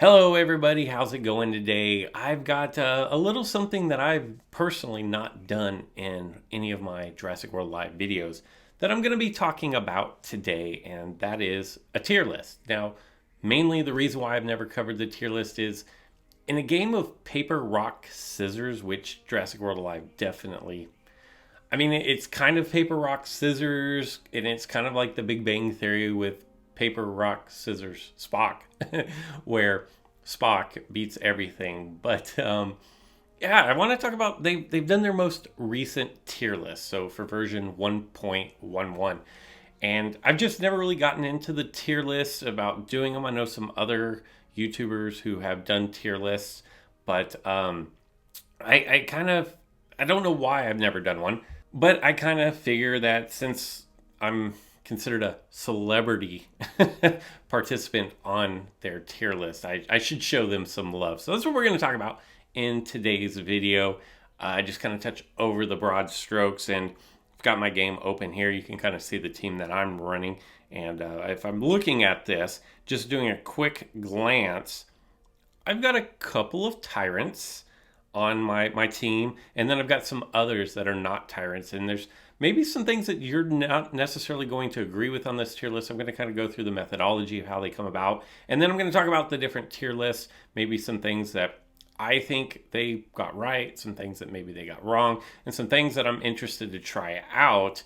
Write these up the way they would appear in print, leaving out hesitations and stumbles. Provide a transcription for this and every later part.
Hello everybody, how's it going today? I've got a little something that I've personally not done in any of my Jurassic World Live videos that I'm going to be talking about today, and that is a tier list. Now, mainly the reason why I've never covered the tier list is in a game of paper, rock, scissors, which Jurassic World Alive definitely... I mean, it's kind of paper, rock, scissors, and it's kind of like the Big Bang Theory with paper, rock, scissors, Spock, where Spock beats everything. But yeah, I want to talk about they've done their most recent tier list, so for version 1.11, and I've just never really gotten into the tier lists about doing them. I know some other YouTubers who have done tier lists, but I kind of I don't know why I've never done one, but I kind of figure that since I'm considered a celebrity participant on their tier list, I should show them some love. So that's what we're going to talk about in today's video. I just kind of touch over the broad strokes, and I've got my game open here. You can kind of see the team that I'm running. And if I'm looking at this, just doing a quick glance, I've got a couple of Tyrants on my team, and then I've got some others that are not Tyrants, and there's maybe some things that you're not necessarily going to agree with on this tier list. I'm going to kind of go through the methodology of how they come about, and then I'm going to talk about the different tier lists, maybe some things that I think they got right, some things that maybe they got wrong, and some things that I'm interested to try out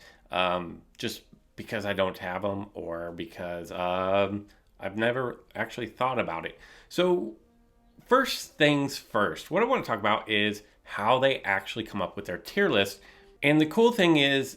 just because I don't have them, or because I've never actually thought about it. So first things first, what I want to talk about is how they actually come up with their tier list. And the cool thing is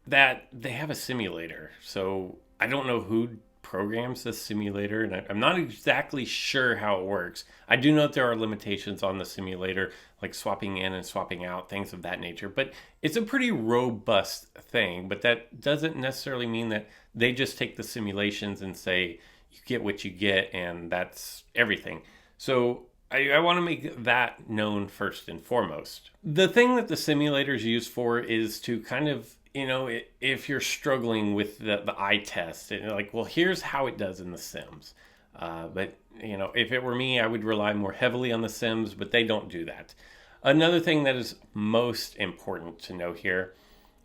that they have a simulator. So I don't know who programs this simulator, and I'm not exactly sure how it works. I do know that there are limitations on the simulator, like swapping in and swapping out, things of that nature. But it's a pretty robust thing. But that doesn't necessarily mean that they just take the simulations and say, you get what you get, and that's everything. So I want to make that known first and foremost. The thing that the simulator is used for is to kind of, if you're struggling with the eye test, and like, well, here's how it does in the Sims. But, if it were me, I would rely more heavily on the Sims, but they don't do that. Another thing that is most important to know here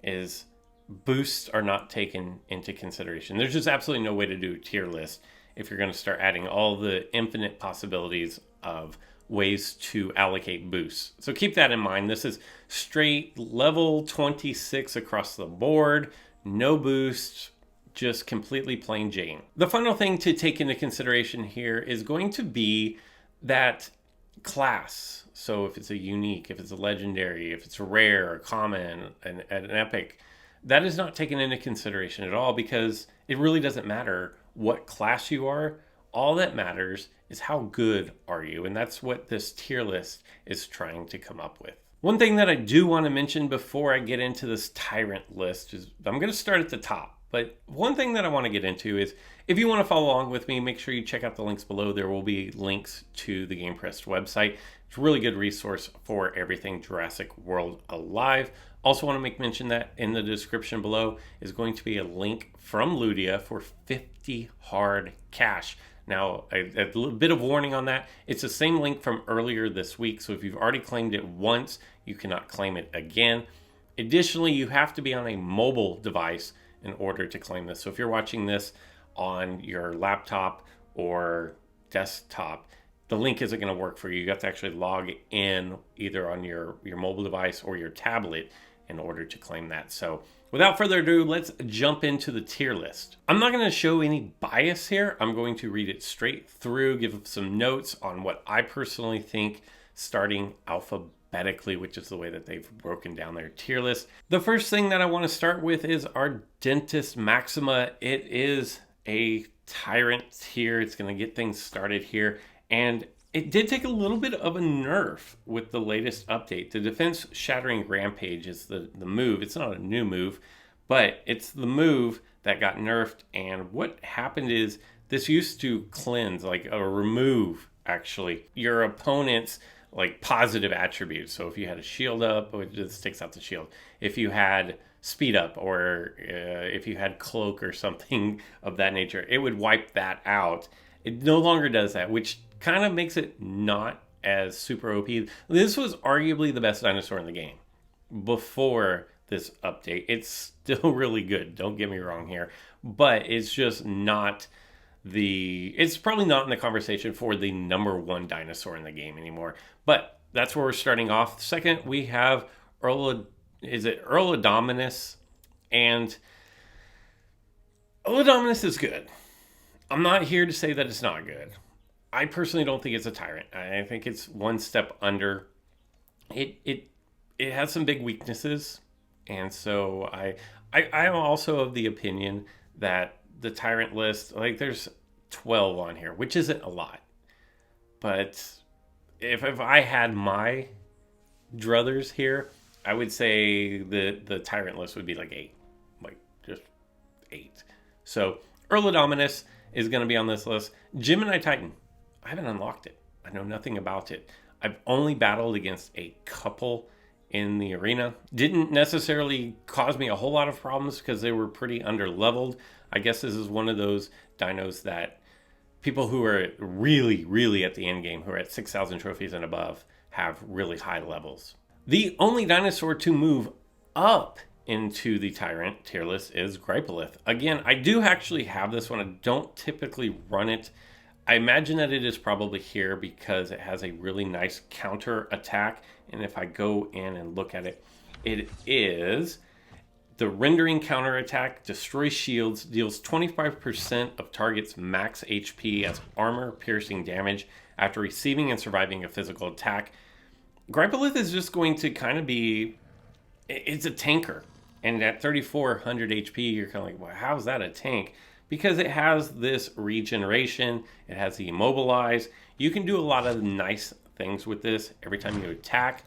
is boosts are not taken into consideration. There's just absolutely no way to do a tier list if you're going to start adding all the infinite possibilities of ways to allocate boosts. So keep that in mind. This is straight level 26 across the board, no boosts, just completely plain Jane. The final thing to take into consideration here is going to be that class. So if it's a unique, if it's a legendary, if it's a rare, a common, an epic, that is not taken into consideration at all, because it really doesn't matter what class you are. All that matters is how good are you, and that's what this tier list is trying to come up with. One thing that I do want to mention before I get into this Tyrant list is I'm going to start at the top. But one thing that I want to get into is, if you want to follow along with me, make sure you check out the links below. There will be links to the GamePress website. It's a really good resource for everything Jurassic World Alive. Also want to make mention that in the description below is going to be a link from Ludia for 50 hard cash. Now, a little bit of warning on that. It's the same link from earlier this week, so if you've already claimed it once, you cannot claim it again. Additionally, you have to be on a mobile device in order to claim this. So if you're watching this on your laptop or desktop, the link isn't going to work for you. You have to actually log in either on your mobile device or your tablet in order to claim that. So without further ado, let's jump into the tier list. I'm not going to show any bias here. I'm going to read it straight through, give some notes on what I personally think, starting alphabetically, which is the way that they've broken down their tier list. The first thing that I want to start with is our Dentist Maxima. It is a Tyrant tier. It's going to get things started here. And it did take a little bit of a nerf with the latest update. The Defense Shattering Rampage is the move. It's not a new move, but it's the move that got nerfed. And what happened is this used to cleanse, like remove, actually, your opponent's like positive attributes. So if you had a shield up, it just takes out the shield. If you had speed up, or if you had cloak or something of that nature, it would wipe that out. It no longer does that, which kind of makes it not as super OP. This was arguably the best dinosaur in the game before this update. It's still really good, don't get me wrong here, but it's just not it's probably not in the conversation for the number one dinosaur in the game anymore. But that's where we're starting off. Second, we have Erlidominus, and Erlidominus is good. I'm not here to say that it's not good. I personally don't think it's a Tyrant. I think it's one step under. It has some big weaknesses, and so I'm also of the opinion that the Tyrant list, like, there's 12 on here, which isn't a lot. But if I had my druthers here, I would say the Tyrant list would be like 8. Like, just 8. So, Erlidominus is going to be on this list. Geminititan, I haven't unlocked it. I know nothing about it. I've only battled against a couple in the arena. Didn't necessarily cause me a whole lot of problems because they were pretty under-leveled. I guess this is one of those dinos that people who are really, really at the end game, who are at 6,000 trophies and above, have really high levels. The only dinosaur to move up into the Tyrant tier list is Grypolith. Again, I do actually have this one. I don't typically run it. I imagine that it is probably here because it has a really nice counter attack. And if I go in and look at it, it is the rendering counter attack, destroys shields, deals 25% of target's max HP as armor piercing damage after receiving and surviving a physical attack. Grypolith is just going to kind of be, it's a tanker. And at 3,400 HP, you're kind of like, well, how's that a tank? Because it has this regeneration, it has the immobilize. You can do a lot of nice things with this. Every time you attack,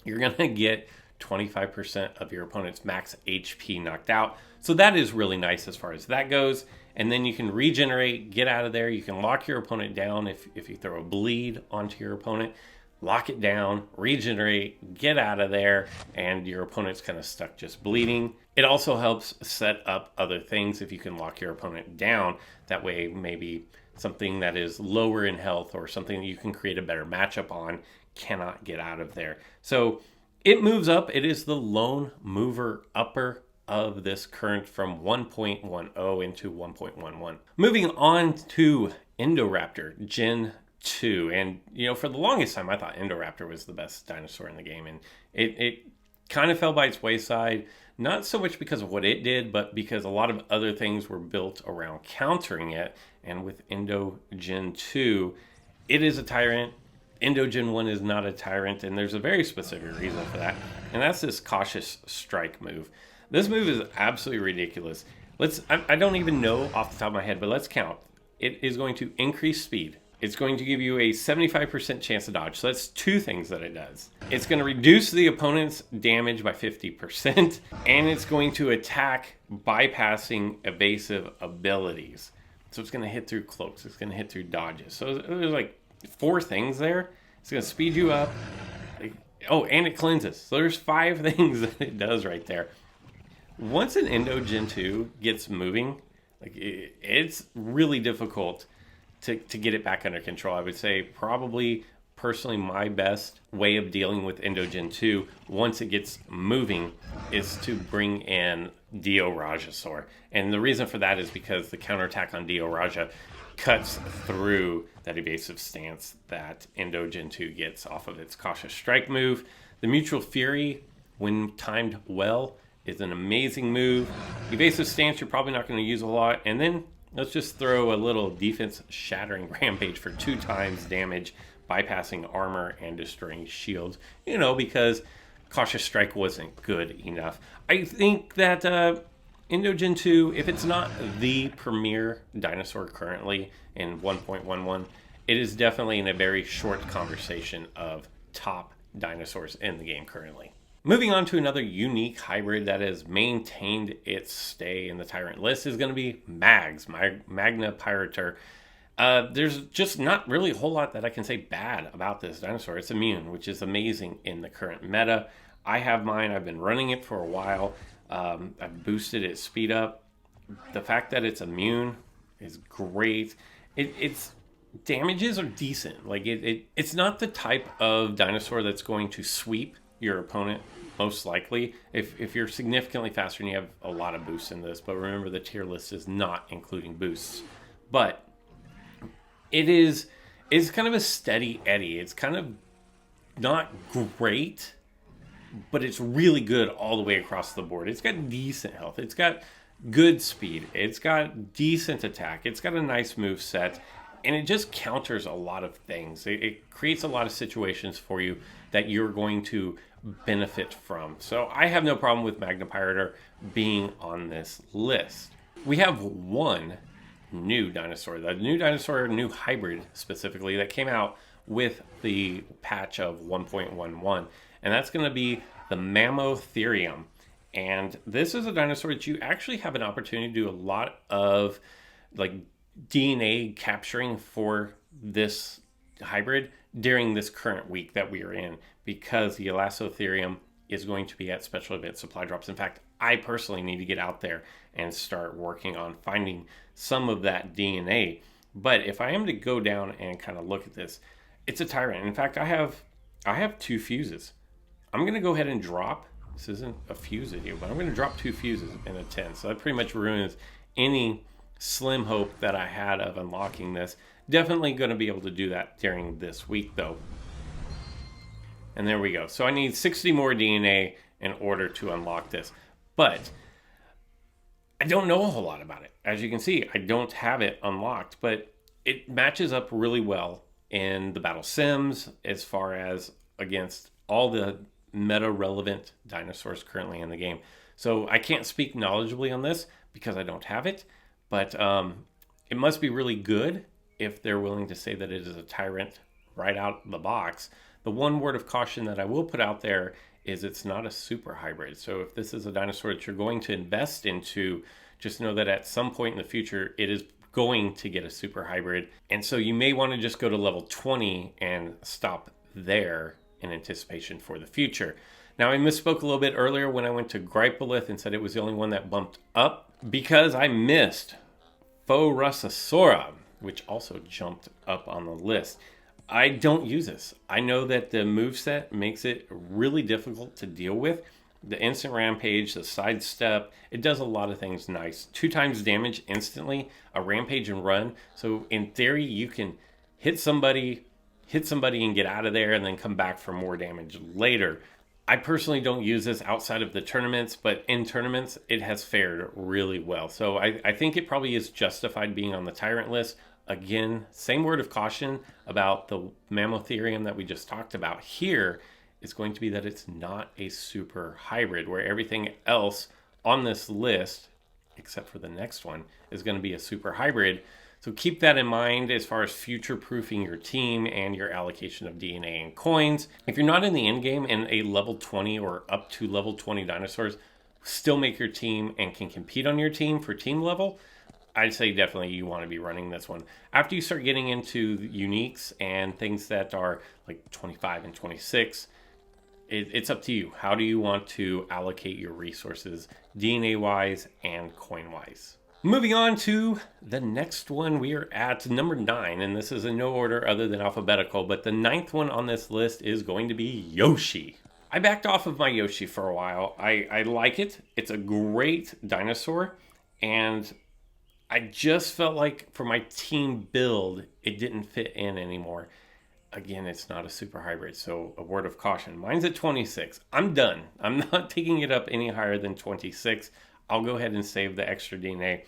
you're going to get 25% of your opponent's max HP knocked out. So that is really nice as far as that goes. And then you can regenerate, get out of there. You can lock your opponent down if you throw a bleed onto your opponent. Lock it down, regenerate, get out of there, and your opponent's kind of stuck just bleeding. It also helps set up other things if you can lock your opponent down. That way, maybe something that is lower in health or something that you can create a better matchup on cannot get out of there. So it moves up. It is the lone mover upper of this current from 1.10 into 1.11. Moving on to Indoraptor Gen 2. And, for the longest time, I thought Indoraptor was the best dinosaur in the game. And it kind of fell by its wayside, not so much because of what it did, but because a lot of other things were built around countering it. And with Endo Gen 2, it is a Tyrant. Endo Gen 1 is not a Tyrant, and there's a very specific reason for that. And that's this cautious strike move. This move is absolutely ridiculous. I don't even know off the top of my head, but let's count. It is going to increase speed. It's going to give you a 75% chance to dodge. So that's two things that it does. It's going to reduce the opponent's damage by 50%, and it's going to attack bypassing evasive abilities. So it's going to hit through cloaks. It's going to hit through dodges. So there's like 4 things there. It's going to speed you up. And it cleanses. So there's 5 things that it does right there. Once an Endo Gen 2 gets moving, it's really difficult to get it back under control. I would say probably personally my best way of dealing with Endo Gen 2 once it gets moving is to bring in Dio Rajasaur. And the reason for that is because the counterattack on Dio Raja cuts through that evasive stance that Endo Gen 2 gets off of its cautious strike move. The Mutual Fury, when timed well, is an amazing move. Evasive stance, you're probably not going to use a lot. And then let's just throw a little defense shattering rampage for 2 times damage, bypassing armor and destroying shields, because cautious strike wasn't good enough. I think that Endo Gen 2, if it's not the premier dinosaur currently in 1.11, it is definitely in a very short conversation of top dinosaurs in the game currently. Moving on to another unique hybrid that has maintained its stay in the Tyrant list is going to be Magna Pirator. There's just not really a whole lot that I can say bad about this dinosaur. It's immune, which is amazing in the current meta. I have mine. I've been running it for a while. I've boosted its speed up. The fact that it's immune is great. It's damages are decent. Like it's not the type of dinosaur that's going to sweep your opponent, most likely. If you're significantly faster and you have a lot of boosts in this, but remember the tier list is not including boosts. But it's kind of a steady Eddie. It's kind of not great, but it's really good all the way across the board. It's got decent health. It's got good speed. It's got decent attack. It's got a nice move set, and it just counters a lot of things. It creates a lot of situations for you that you're going to benefit from. So I have no problem with Magnapirator being on this list. We have one new dinosaur, new hybrid specifically, that came out with the patch of 1.11, and that's going to be the Mammotherium. And this is a dinosaur that you actually have an opportunity to do a lot of like DNA capturing for this hybrid during this current week that we are in, because the Elastotherium is going to be at special event supply drops. In fact, I personally need to get out there and start working on finding some of that DNA. But if I am to go down and kind of look at this, it's a Tyrant. In fact, I have 2 fuses. I'm going to go ahead and drop, this isn't a fuse video, but I'm going to drop 2 fuses in a 10. So that pretty much ruins any slim hope that I had of unlocking this. Definitely going to be able to do that during this week though. And there we go. So I need 60 more DNA in order to unlock this. But I don't know a whole lot about it. As you can see, I don't have it unlocked, but it matches up really well in the battle sims as far as against all the meta relevant dinosaurs currently in the game. So I can't speak knowledgeably on this because I don't have it, but it must be really good if they're willing to say that it is a Tyrant right out the box. The one word of caution that I will put out there is it's not a super hybrid. So if this is a dinosaur that you're going to invest into, just know that at some point in the future, it is going to get a super hybrid. And so you may want to just go to level 20 and stop there in anticipation for the future. Now I misspoke a little bit earlier when I went to Gripolith and said it was the only one that bumped up, because I missed Phorusasaura, which also jumped up on the list. I don't use this. I know that the moveset makes it really difficult to deal with. The instant rampage, the sidestep, it does a lot of things nice. 2 times damage instantly, a rampage and run. So in theory, you can hit somebody and get out of there and then come back for more damage later. I personally don't use this outside of the tournaments, but in tournaments, it has fared really well. So I think it probably is justified being on the Tyrant list. Again, same word of caution about the Mammotherium that we just talked about here is going to be that it's not a super hybrid, where everything else on this list, except for the next one, is going to be a super hybrid. So keep that in mind as far as future-proofing your team and your allocation of DNA and coins. If you're not in the end game and a level 20 or up to level 20 dinosaurs still make your team and can compete on your team for team level, I'd say definitely you want to be running this one. After you start getting into uniques and things that are like 25 and 26, it's up to you. How do you want to allocate your resources DNA-wise and coin-wise? Moving on to the next one, we are at number 9, and this is in no order other than alphabetical, but the 9th one on this list is going to be Yoshi. I backed off of my Yoshi for a while. I like it. It's a great dinosaur, and I just felt like for my team build, it didn't fit in anymore. Again, it's not a super hybrid, so a word of caution. Mine's at 26. I'm done. I'm not taking it up any higher than 26. I'll go ahead and save the extra DNA.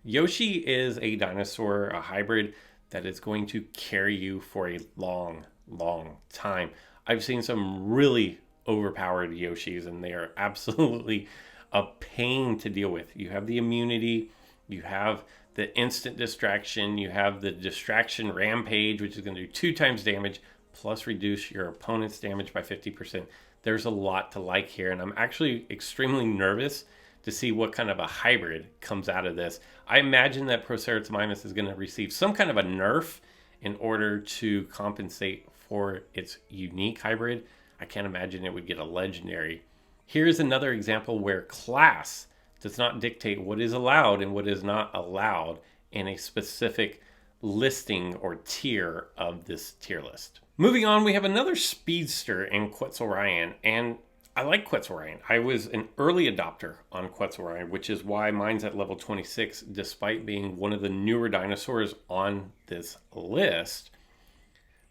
Yoshi is a dinosaur, a hybrid, that is going to carry you for a long, long time. I've seen some really overpowered Yoshis, and they are absolutely a pain to deal with. You have the immunity, you have the instant distraction, you have the distraction rampage, which is going to do 2 times damage, plus reduce your opponent's damage by 50%. There's a lot to like here, and I'm actually extremely nervous to see what kind of a hybrid comes out of this. I imagine that Proceratomimus is going to receive some kind of a nerf in order to compensate for its unique hybrid. I can't imagine it would get a legendary. Here's another example where class does not dictate what is allowed and what is not allowed in a specific listing or tier of this tier list. Moving on, we have another speedster in Quetzalcoatl, and I like Quetzalcoatl. I was an early adopter on Quetzalcoatl, which is why mine's at level 26, despite being one of the newer dinosaurs on this list.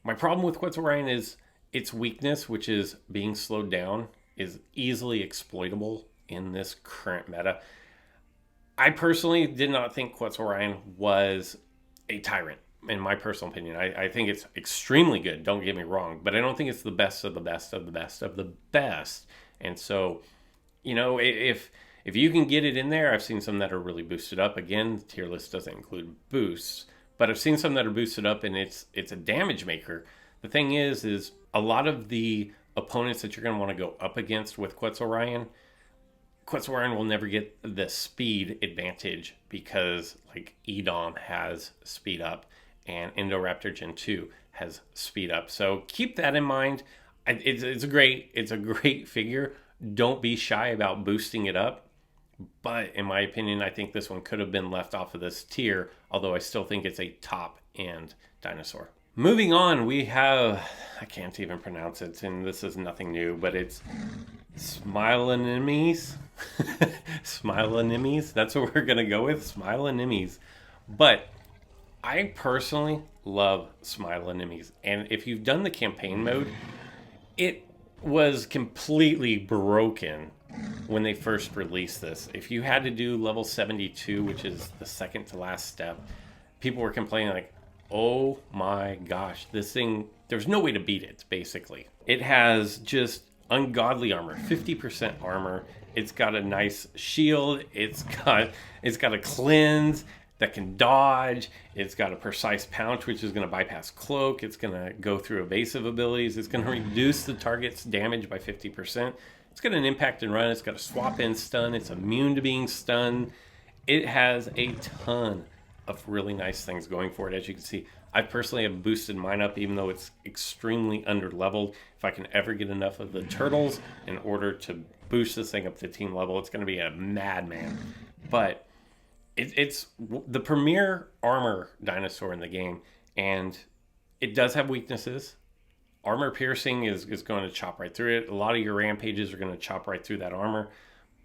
My problem with Quetzalcoatl is its weakness, which is being slowed down, is easily exploitable in this current meta. I personally did not think Quetzalcoatl was a tyrant, in my personal opinion. I think it's extremely good, don't get me wrong, but I don't think it's the best of the best of the best of the best. And so, you know, if you can get it in there, I've seen some that are really boosted up. Again, the tier list doesn't include boosts, but I've seen some that are boosted up and it's a damage maker. The thing is a lot of the opponents that you're going to want to go up against with Quetzalcoatl will never get the speed advantage because like Edom has speed up and Indoraptor G2 has speed up. So keep that in mind. It's a great figure. Don't be shy about boosting it up. But in my opinion, I think this one could have been left off of this tier, although I still think it's a top end dinosaur. Moving on, we have, I can't even pronounce it, and this is nothing new, but it's Smilonimes. Smilonimes, that's what we're going to go with, Smilonimes. But I personally love Smilonimes, and if you've done the campaign mode, it was completely broken when they first released this. If you had to do level 72, which is the second to last step, people were complaining like, oh my gosh, this thing, there's no way to beat it, basically. It has just ungodly armor, 50% armor. It's got a nice shield. It's got a cleanse that can dodge. It's got a precise pounce, which is going to bypass cloak. It's going to go through evasive abilities. It's going to reduce the target's damage by 50%. It's got an impact and run. It's got a swap in stun. It's immune to being stunned. It has a ton of really nice things going for it. As you can see, I personally have boosted mine up, even though it's extremely under leveled. If I can ever get enough of the turtles in order to boost this thing up to team level, it's going to be a madman. But it's the premier armor dinosaur in the game, and it does have weaknesses. Armor piercing is going to chop right through it. A lot of your rampages are going to chop right through that armor.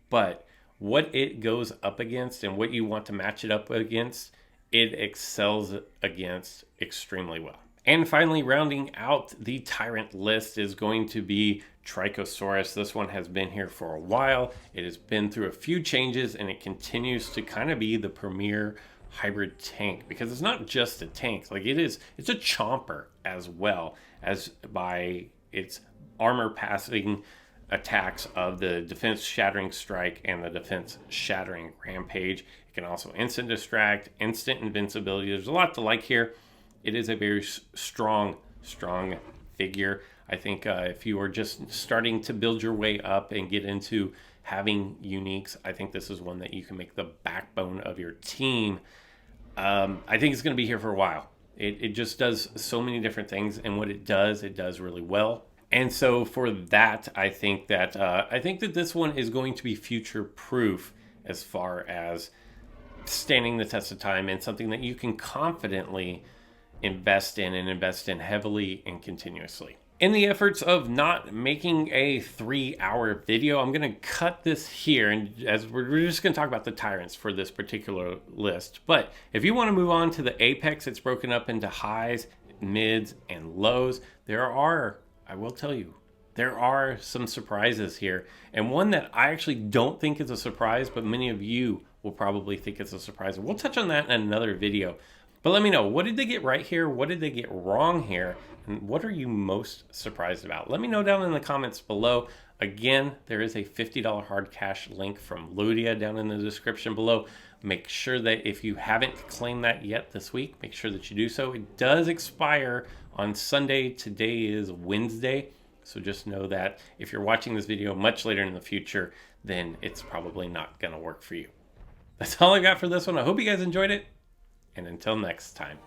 But what it goes up against and what you want to match it up against, it excels against extremely well. And finally, rounding out the Tyrant list is going to be Trykosaurus. This one has been here for a while. It has been through a few changes, and it continues to kind of be the premier hybrid tank, because it's not just a tank. Like it's a chomper as well, as by its armor passing attacks of the defense shattering strike and the defense shattering rampage. It can also instant distract, instant invincibility. There's a lot to like here. It is a very strong figure. I think if you are just starting to build your way up and get into having uniques, I think this is one that you can make the backbone of your team. I think it's going to be here for a while. It just does so many different things, and what it does really well. And so for that, I think that this one is going to be future proof as far as standing the test of time, and something that you can confidently invest in, and invest in heavily and continuously. In the efforts of not making a 3-hour video, I'm going to cut this here, and as we're just going to talk about the Tyrants for this particular list. But if you want to move on to the Apex, it's broken up into highs, mids, and lows. I will tell you, there are some surprises here, and one that I actually don't think is a surprise, but many of you will probably think it's a surprise. We'll touch on that in another video. But let me know, what did they get right here? What did they get wrong here? And what are you most surprised about? Let me know down in the comments below. Again, there is a $50 hard cash link from Ludia down in the description below. Make sure that if you haven't claimed that yet this week, make sure that you do so. It does expire on Sunday. Today is Wednesday. So just know that if you're watching this video much later in the future, then it's probably not going to work for you. That's all I got for this one. I hope you guys enjoyed it. And until next time.